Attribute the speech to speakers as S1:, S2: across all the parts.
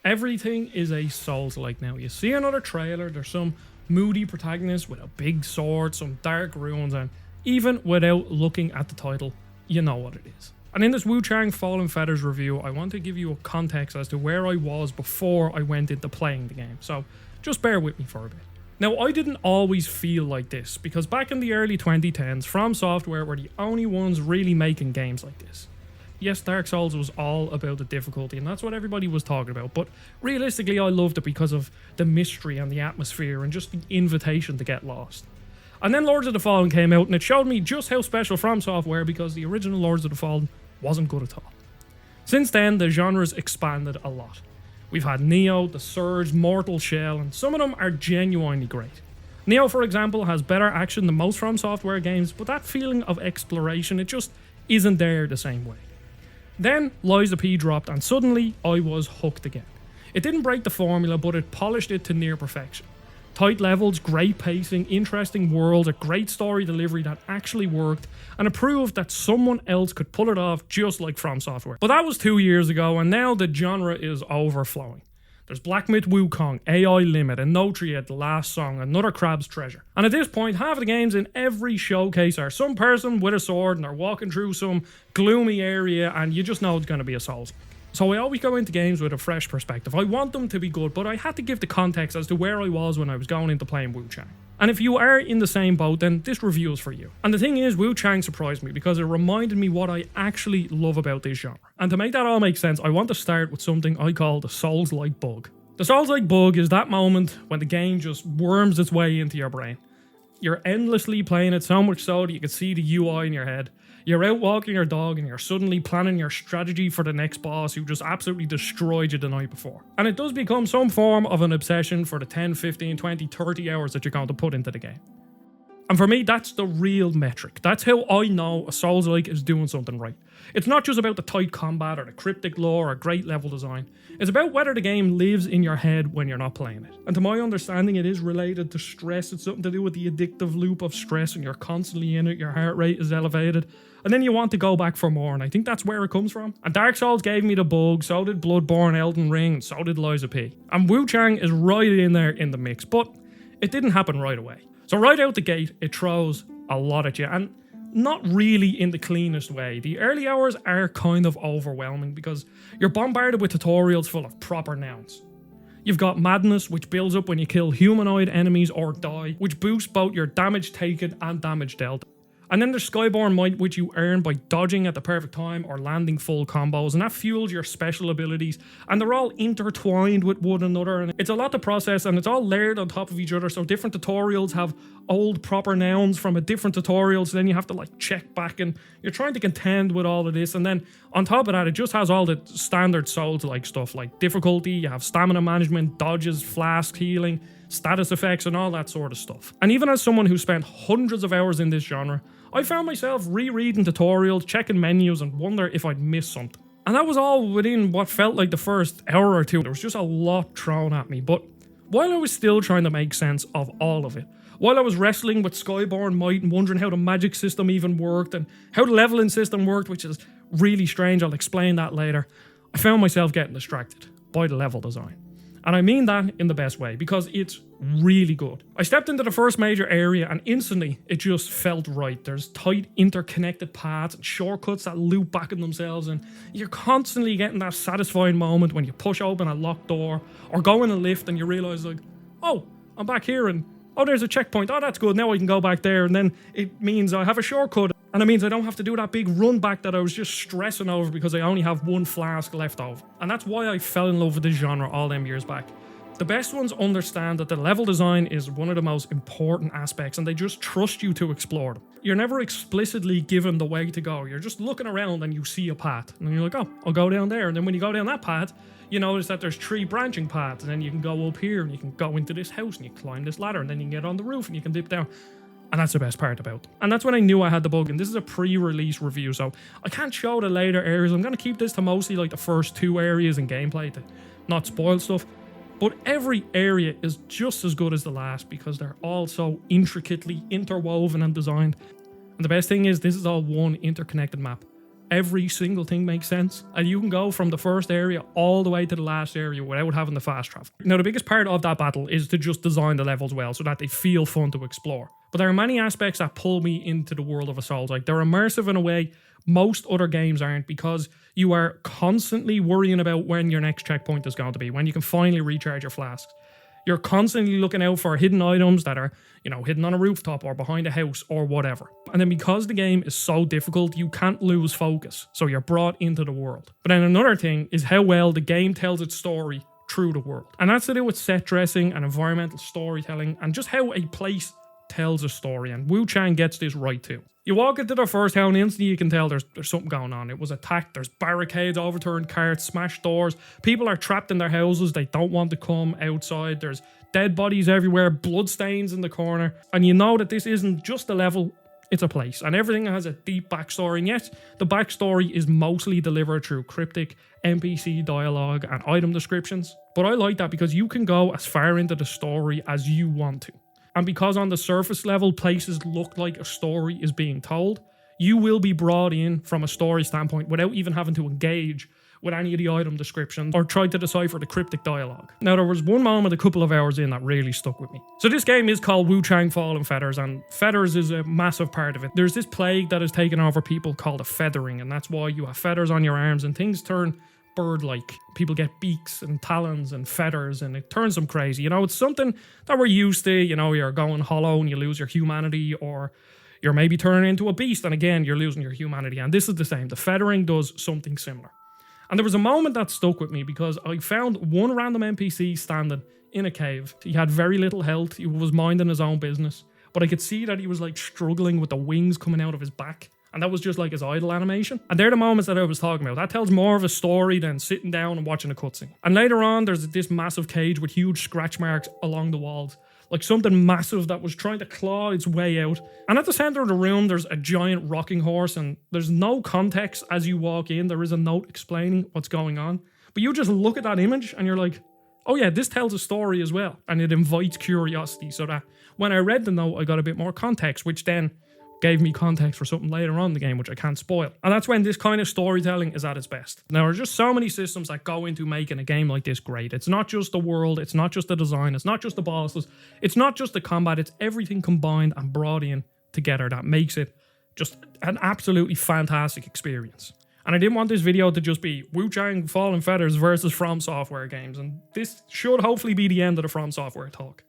S1: Everything is a Souls-like now. You see another trailer, there's some moody protagonist with a big sword, some dark runes, and even without looking at the title, you know what it is. And in this Wuchang Fallen Feathers review, I want to give you a context as to where I was before I went into playing the game, so just bear with me for a bit. Now, I didn't always feel like this, because back in the early 2010s, FromSoft were the only ones really making games like this. Yes, Dark Souls was all about the difficulty, and that's what everybody was talking about, but realistically I loved it because of the mystery and the atmosphere and just the invitation to get lost. And then Lords of the Fallen came out, and it showed me just how special FromSoft were, because the original Lords of the Fallen wasn't good at all. Since then, the genre's expanded a lot. We've had Neo, The Surge, Mortal Shell, and some of them are genuinely great. Neo, for example, has better action than most From Software games, but that feeling of exploration, it just isn't there the same way. Then Liza P dropped, and suddenly I was hooked again. It didn't break the formula, but it polished it to near perfection. Tight levels, great pacing, interesting world, a great story delivery that actually worked, and it proved that someone else could pull it off just like From Software. But that was 2 years ago, and now the genre is overflowing. There's Black Myth Wukong, AI Limit, Enotria, The Last Song, another Crab's Treasure. And at this point, half of the games in every showcase are some person with a sword and they're walking through some gloomy area, and you just know it's going to be a Souls. So I always go into games with a fresh perspective. I want them to be good, but I had to give the context as to where I was when I was going into playing Wuchang. And if you are in the same boat, then this review is for you. And the thing is, Wuchang surprised me because it reminded me what I actually love about this genre. And to make that all make sense, I want to start with something I call the Souls-like bug. The Souls-like bug is that moment when the game just worms its way into your brain. You're endlessly playing it, so much so that you can see the UI in your head. You're out walking your dog and you're suddenly planning your strategy for the next boss who just absolutely destroyed you the night before. And it does become some form of an obsession for the 10, 15, 20, 30 hours that you're going to put into the game. And for me, that's the real metric. That's how I know a Souls-like is doing something right. It's not just about the tight combat or the cryptic lore or great level design. It's about whether the game lives in your head when you're not playing it. And to my understanding, it is related to stress. It's something to do with the addictive loop of stress, and you're constantly in it, your heart rate is elevated, and then you want to go back for more, and I think that's where it comes from. And Dark Souls gave me the bug, so did Bloodborne, Elden Ring, and so did Liza P. And Wuchang is right in there in the mix, but it didn't happen right away. So right out the gate, it throws a lot at you, and not really in the cleanest way. The early hours are kind of overwhelming because you're bombarded with tutorials full of proper nouns. You've got Madness, which builds up when you kill humanoid enemies or die, which boosts both your damage taken and damage dealt. And then there's Skyborn Might, which you earn by dodging at the perfect time or landing full combos, and that fuels your special abilities, and they're all intertwined with one another, and it's a lot to process, and it's all layered on top of each other, so different tutorials have old proper nouns from a different tutorial, so then you have to like check back, and you're trying to contend with all of this, and then on top of that, it just has all the standard Souls-like stuff, like difficulty, you have stamina management, dodges, flask healing, status effects, and all that sort of stuff. And even as someone who spent hundreds of hours in this genre, I found myself rereading tutorials, checking menus, and wonder if I'd missed something. And that was all within what felt like the first hour or two. There was just a lot thrown at me, but while I was still trying to make sense of all of it, while I was wrestling with Skyborn Might and wondering how the magic system even worked and how the leveling system worked, which is really strange, I'll explain that later, I found myself getting distracted by the level design. And I mean that in the best way, because it's really good. I stepped into the first major area and instantly it just felt right. There's tight interconnected paths and shortcuts that loop back in themselves, and you're constantly getting that satisfying moment when you push open a locked door or go in a lift and you realise like, oh, I'm back here, and oh, there's a checkpoint. Oh, that's good. Now I can go back there, and then it means I have a shortcut. And it means I don't have to do that big run back that I was just stressing over because I only have one flask left over. And that's why I fell in love with this genre all them years back. The best ones understand that the level design is one of the most important aspects, and they just trust you to explore them. You're never explicitly given the way to go. You're just looking around and you see a path. And you're like, oh, I'll go down there. And then when you go down that path, you notice that there's 3 branching paths. And then you can go up here and you can go into this house and you climb this ladder. And then you can get on the roof and you can dip down. And that's the best part about them. And that's when I knew I had the bug. And this is a pre-release review, so I can't show the later areas. I'm going to keep this to mostly like the first 2 areas in gameplay to not spoil stuff. But every area is just as good as the last because they're all so intricately interwoven and designed. And the best thing is, this is all one interconnected map. every single thing makes sense, and you can go from the first area all the way to the last area without having the fast travel. Now, the biggest part of that battle is to just design the levels well so that they feel fun to explore. But there are many aspects that pull me into the world of a Souls. Like, they're immersive in a way most other games aren't, because you are constantly worrying about when your next checkpoint is going to be, when you can finally recharge your flasks. You're constantly looking out for hidden items that are, hidden on a rooftop or behind a house or whatever. And then because the game is so difficult, you can't lose focus, so you're brought into the world. But then another thing is how well the game tells its story through the world. And that's to do with set dressing and environmental storytelling and just how a place tells a story, and Wuchang gets this right too. You walk into the first town, instantly you can tell there's something going on. It was attacked, there's barricades, overturned carts, smashed doors, people are trapped in their houses, they don't want to come outside, there's dead bodies everywhere, bloodstains in the corner, and you know that this isn't just a level, it's a place, and everything has a deep backstory. And yes, the backstory is mostly delivered through cryptic NPC dialogue and item descriptions, but I like that because you can go as far into the story as you want to. And because on the surface level places look like a story is being told, you will be brought in from a story standpoint without even having to engage with any of the item descriptions or try to decipher the cryptic dialogue. Now, there was one moment a couple of hours in that really stuck with me. So this game is called Wuchang Fallen Feathers, and feathers is a massive part of it. There's this plague that has taken over people called a feathering, and that's why you have feathers on your arms and things turn bird-like. People get beaks and talons and feathers, and it turns them crazy. It's something that we're used to. You're going hollow and you lose your humanity, or you're maybe turning into a beast and again you're losing your humanity. And this is the same. The feathering does something similar. And there was a moment that stuck with me because I found one random NPC standing in a cave. He had very little health. He was minding his own business, but I could see that he was like struggling with the wings coming out of his back. And that was just like his idle animation. And they're the moments that I was talking about. That tells more of a story than sitting down and watching a cutscene. And later on, there's this massive cage with huge scratch marks along the walls. Like something massive that was trying to claw its way out. And at the center of the room, there's a giant rocking horse. And there's no context as you walk in. There is a note explaining what's going on. But you just look at that image and you're like, oh yeah, this tells a story as well. And it invites curiosity. So that when I read the note, I got a bit more context, which then gave me context for something later on in the game, which I can't spoil. And that's when this kind of storytelling is at its best. Now, there are just so many systems that go into making a game like this great. It's not just the world, it's not just the design, it's not just the bosses, it's not just the combat, it's everything combined and brought in together that makes it just an absolutely fantastic experience. And I didn't want this video to just be Wuchang Fallen Feathers versus FromSoftware games, and this should hopefully be the end of the FromSoftware talk.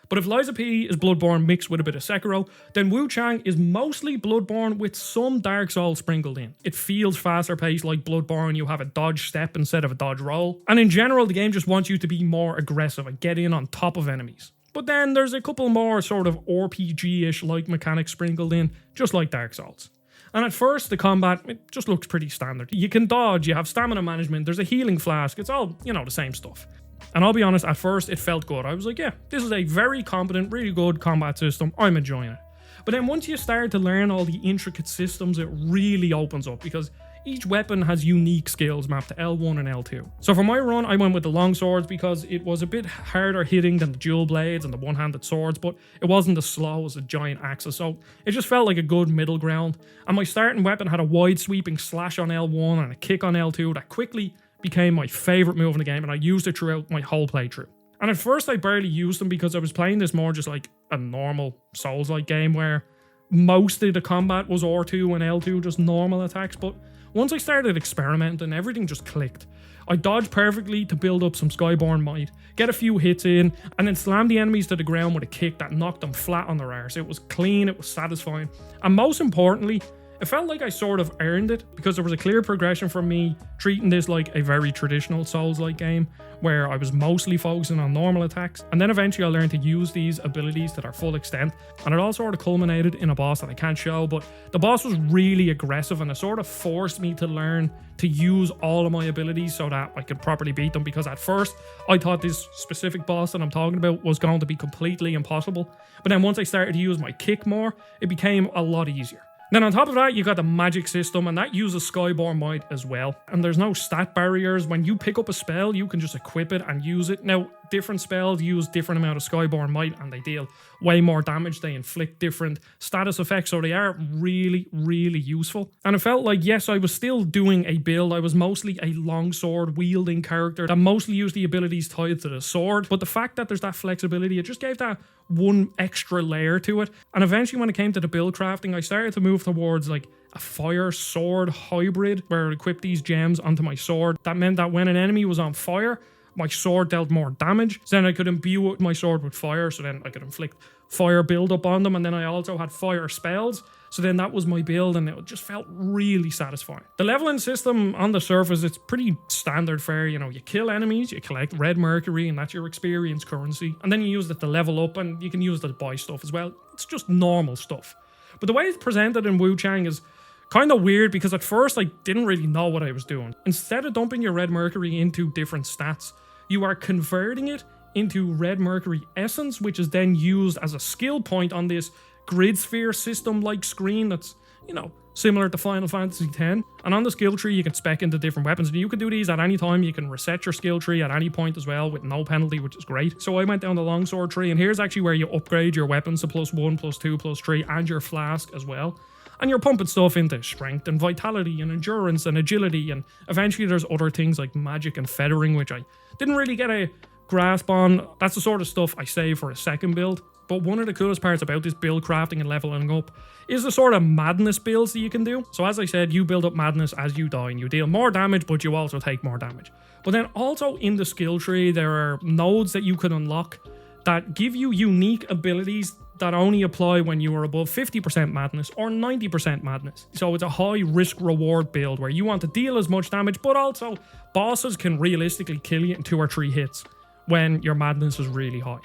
S1: But if Lies of P is Bloodborne mixed with a bit of Sekiro, then Wuchang is mostly Bloodborne with some Dark Souls sprinkled in. It feels faster paced like Bloodborne, you have a dodge step instead of a dodge roll, and in general the game just wants you to be more aggressive and get in on top of enemies. But then there's a couple more sort of RPG-ish like mechanics sprinkled in, just like Dark Souls. And at first, the combat, it just looks pretty standard. You can dodge, you have stamina management, there's a healing flask, it's all, the same stuff. And I'll be honest, at first it felt good. I was like, yeah, this is a very competent, really good combat system. I'm enjoying it. But then once you start to learn all the intricate systems, it really opens up because each weapon has unique skills mapped to L1 and L2. So for my run, I went with the long swords because it was a bit harder hitting than the dual blades and the one-handed swords, but it wasn't as slow as the giant axes. So it just felt like a good middle ground. And my starting weapon had a wide sweeping slash on L1 and a kick on L2 that quickly became my favourite move in the game, and I used it throughout my whole playthrough. And at first I barely used them because I was playing this more just like a normal Souls-like game where most of the combat was R2 and L2, just normal attacks, but once I started experimenting, everything just clicked. I dodged perfectly to build up some Skyborn might, get a few hits in, and then slam the enemies to the ground with a kick that knocked them flat on their arse. It was clean, it was satisfying, and most importantly, it felt like I sort of earned it because there was a clear progression from me treating this like a very traditional Souls-like game where I was mostly focusing on normal attacks, and then eventually I learned to use these abilities to their full extent, and it all sort of culminated in a boss that I can't show, but the boss was really aggressive and it sort of forced me to learn to use all of my abilities so that I could properly beat them, because at first I thought this specific boss that I'm talking about was going to be completely impossible, but then once I started to use my kick more, it became a lot easier. Then on top of that, you got the magic system, and that uses Skyborn Might as well. And there's no stat barriers. When you pick up a spell, you can just equip it and use it. Now, different spells use different amount of Skyborn Might, and they deal way more damage. They inflict different status effects, so they are really, really useful. And it felt like, yes, I was still doing a build. I was mostly a longsword wielding character that mostly used the abilities tied to the sword, but the fact that there's that flexibility, it just gave that one extra layer to it. And eventually when it came to the build crafting, I started to move towards like a fire sword hybrid where I equipped these gems onto my sword. That meant that when an enemy was on fire, my sword dealt more damage. So then I could imbue my sword with fire, so then I could inflict fire build-up on them, and then I also had fire spells. So then that was my build, and it just felt really satisfying. The leveling system on the surface, it's pretty standard fare. You know, you kill enemies, you collect red mercury, and that's your experience currency. And then you use it to level up, and you can use it to buy stuff as well. It's just normal stuff. But the way it's presented in Wuchang is kind of weird, because at first I didn't really know what I was doing. Instead of dumping your red mercury into different stats, you are converting it into red mercury essence, which is then used as a skill point on this grid sphere system like screen that's, you know, similar to Final Fantasy X. And on the skill tree you can spec into different weapons, and you can do these at any time. You can reset your skill tree at any point as well with no penalty, which is great. So I went down the longsword tree, and here's actually where you upgrade your weapons to +1, +2, +3, and your flask as well. And you're pumping stuff into strength and vitality and endurance and agility, and eventually there's other things like magic and feathering, which I didn't really get a grasp on. That's the sort of stuff I save for a second build. But one of the coolest parts about this build crafting and leveling up is the sort of madness builds that you can do. So as I said, you build up madness as you die, and you deal more damage, but you also take more damage. But then also in the skill tree, there are nodes that you can unlock that give you unique abilities that only apply when you are above 50% madness or 90% madness. So it's a high risk reward build where you want to deal as much damage, but also bosses can realistically kill you in 2 or 3 hits when your madness is really high.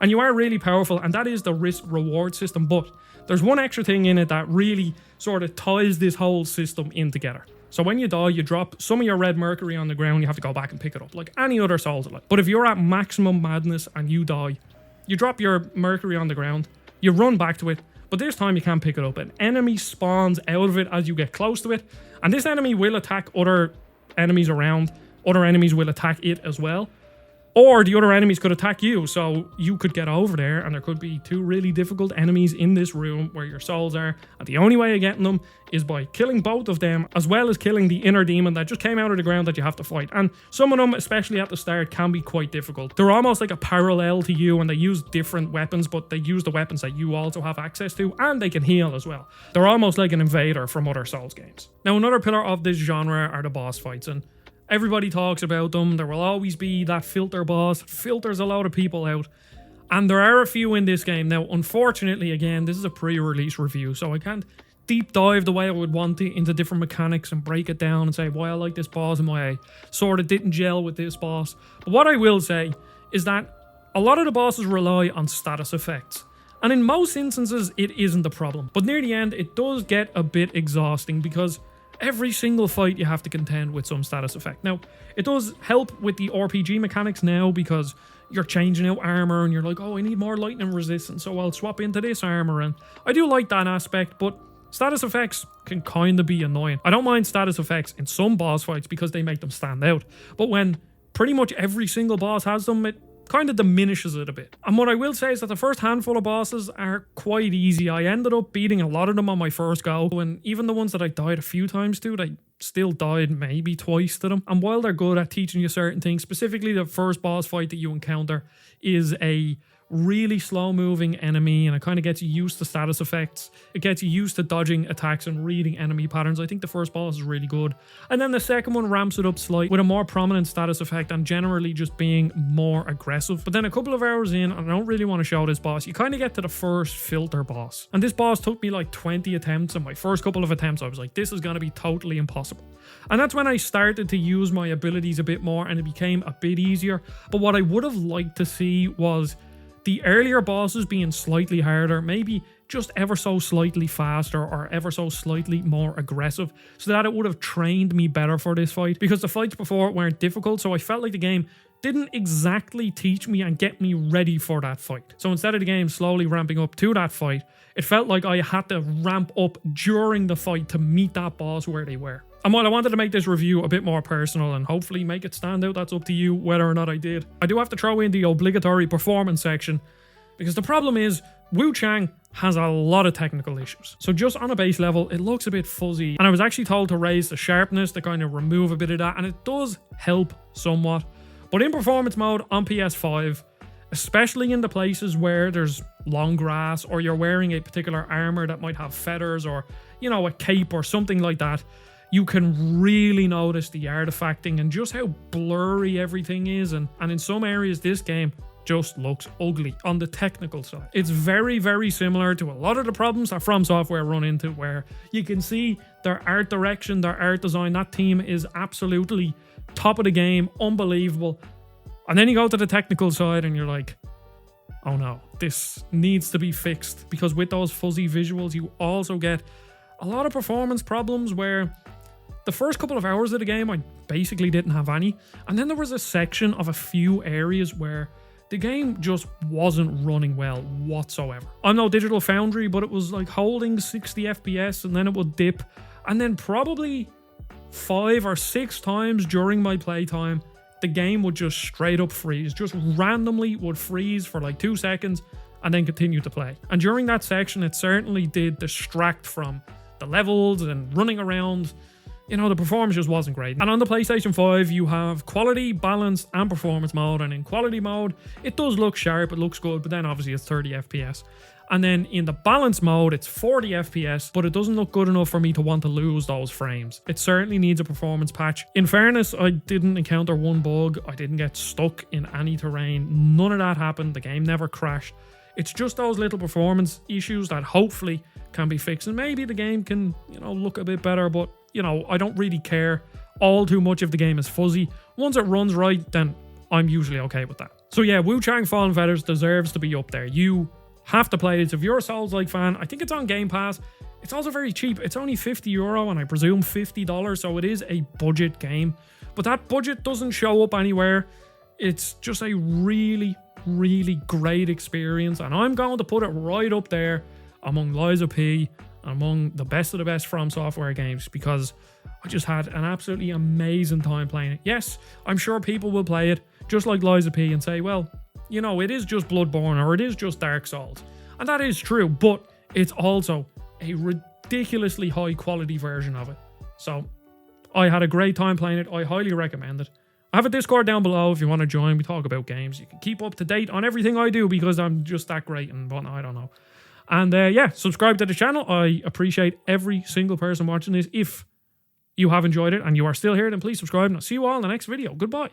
S1: And you are really powerful, and that is the risk reward system. But there's one extra thing in it that really sort of ties this whole system in together. So when you die, you drop some of your red mercury on the ground. You have to go back and pick it up like any other Souls-like. But if you're at maximum madness and you die, you drop your mercury on the ground, you run back to it, but this time you can't pick it up. An enemy spawns out of it as you get close to it, and this enemy will attack other enemies around. Other enemies will attack it as well. Or the other enemies could attack you, so you could get over there, and there could be 2 really difficult enemies in this room where your souls are, and the only way of getting them is by killing both of them, as well as killing the inner demon that just came out of the ground that you have to fight. And some of them, especially at the start, can be quite difficult. They're almost like a parallel to you, and they use different weapons, but they use the weapons that you also have access to, and they can heal as well. They're almost like an invader from other Souls games. Now, another pillar of this genre are the boss fights, and everybody talks about them. There will always be that filter boss. It filters a lot of people out. And there are a few in this game. Now, unfortunately, again, this is a pre-release review, so I can't deep dive the way I would want to into different mechanics and break it down and say why I like this boss and why I sort of didn't gel with this boss. But what I will say is that a lot of the bosses rely on status effects. And in most instances, it isn't a problem. But near the end, it does get a bit exhausting, because every single fight you have to contend with some status effect. Now, it does help with the RPG mechanics now, because you're changing out armor and you're like, oh, I need more lightning resistance, so I'll swap into this armor. And I do like that aspect, but status effects can kind of be annoying. I don't mind status effects in some boss fights because they make them stand out, but when pretty much every single boss has them, it kind of diminishes it a bit. And what I will say is that the first handful of bosses are quite easy. I ended up beating a lot of them on my first go, and even the ones that I died a few times to, they still died maybe twice to them. And while they're good at teaching you certain things, specifically the first boss fight that you encounter is a really slow moving enemy, and it kind of gets you used to status effects. It gets you used to dodging attacks and reading enemy patterns. I think the first boss is really good, and then the second one ramps it up slightly with a more prominent status effect and generally just being more aggressive. But then a couple of hours in, and I don't really want to show this boss, you kind of get to the first filter boss, and this boss took me like 20 attempts, and my first couple of attempts I was like, this is going to be totally impossible. And that's when I started to use my abilities a bit more, and it became a bit easier. But what I would have liked to see was the earlier bosses being slightly harder, maybe just ever so slightly faster or ever so slightly more aggressive, so that it would have trained me better for this fight, because the fights before weren't difficult, so I felt like the game didn't exactly teach me and get me ready for that fight. So instead of the game slowly ramping up to that fight, it felt like I had to ramp up during the fight to meet that boss where they were. And while I wanted to make this review a bit more personal and hopefully make it stand out, that's up to you whether or not I did, I do have to throw in the obligatory performance section, because the problem is Wuchang has a lot of technical issues. So just on a base level, it looks a bit fuzzy, and I was actually told to raise the sharpness to kind of remove a bit of that, and it does help somewhat. But in performance mode on PS5, especially in the places where there's long grass or you're wearing a particular armor that might have feathers or, you know, a cape or something like that, you can really notice the artifacting and just how blurry everything is. And in some areas, this game just looks ugly on the technical side. It's very, very similar to a lot of the problems that FromSoftware run into, where you can see their art direction, their art design. That team is absolutely top of the game, unbelievable. And then you go to the technical side and you're like, oh no, this needs to be fixed. Because with those fuzzy visuals, you also get a lot of performance problems where the first couple of hours of the game, I basically didn't have any. And then there was a section of a few areas where the game just wasn't running well whatsoever. I'm no Digital Foundry, but it was like holding 60 FPS and then it would dip. And then probably 5 or 6 times during my playtime, the game would just straight up freeze. Just randomly would freeze for like 2 seconds and then continue to play. And during that section, it certainly did distract from the levels and running around. You know, the performance just wasn't great. And on the PlayStation 5, you have quality, balance, and performance mode. And in quality mode, it does look sharp, it looks good, but then obviously it's 30 FPS. And then in the balance mode, it's 40 FPS, but it doesn't look good enough for me to want to lose those frames. It certainly needs a performance patch. In fairness, I didn't encounter one bug. I didn't get stuck in any terrain. None of that happened. The game never crashed. It's just those little performance issues that hopefully can be fixed. And maybe the game can, you know, look a bit better, but you know, I don't really care all too much if the game is fuzzy. Once it runs right, then I'm usually okay with that. So yeah, Wuchang Fallen Feathers deserves to be up there. You have to play it. If you're a Souls-like fan, I think it's on Game Pass. It's also very cheap. It's only €50 and I presume $50, so it is a budget game. But that budget doesn't show up anywhere. It's just a really, really great experience, and I'm going to put it right up there among Liza P, among the best of the best FromSoftware games, because I just had an absolutely amazing time playing it. Yes, I'm sure people will play it just like Liza P and say, well, you know, it is just Bloodborne or it is just Dark Souls. And that is true, but it's also a ridiculously high quality version of it. So I had a great time playing it. I highly recommend it. I have a Discord down below if you want to join. We talk about games. You can keep up to date on everything I do because I'm just that great and whatnot. I don't know. And yeah, subscribe to the channel. I appreciate every single person watching this. If you have enjoyed it and you are still here, then please subscribe. And I'll see you all in the next video. Goodbye.